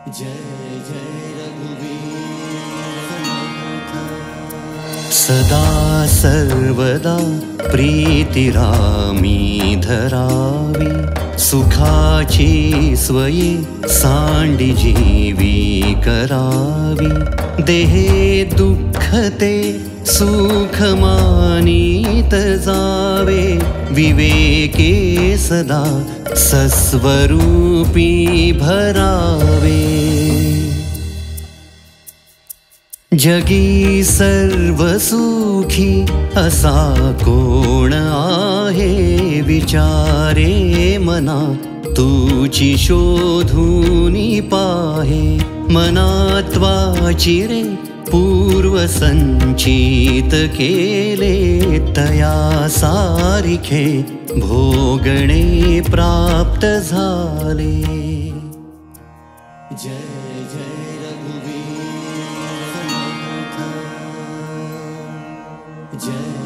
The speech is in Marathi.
जय जय रघुवीर समर्थ। सदा सर्वदा प्रीतिरामी धरावी, सुखाची स्वये सांडी जीवी करावी। देहे दुःखते सुख मानीत जावे, विवेके सदा सस्वरूपी भरावे। जगी सर्व सुखी असा कोण आहे, विचारे मना तुची शोधूनी पाहे। मनात्वाची रे पूर्व संचित केले, तया सारिखे भोगणे प्राप्त झाले। जय जय रघुवीर समर्थ। जय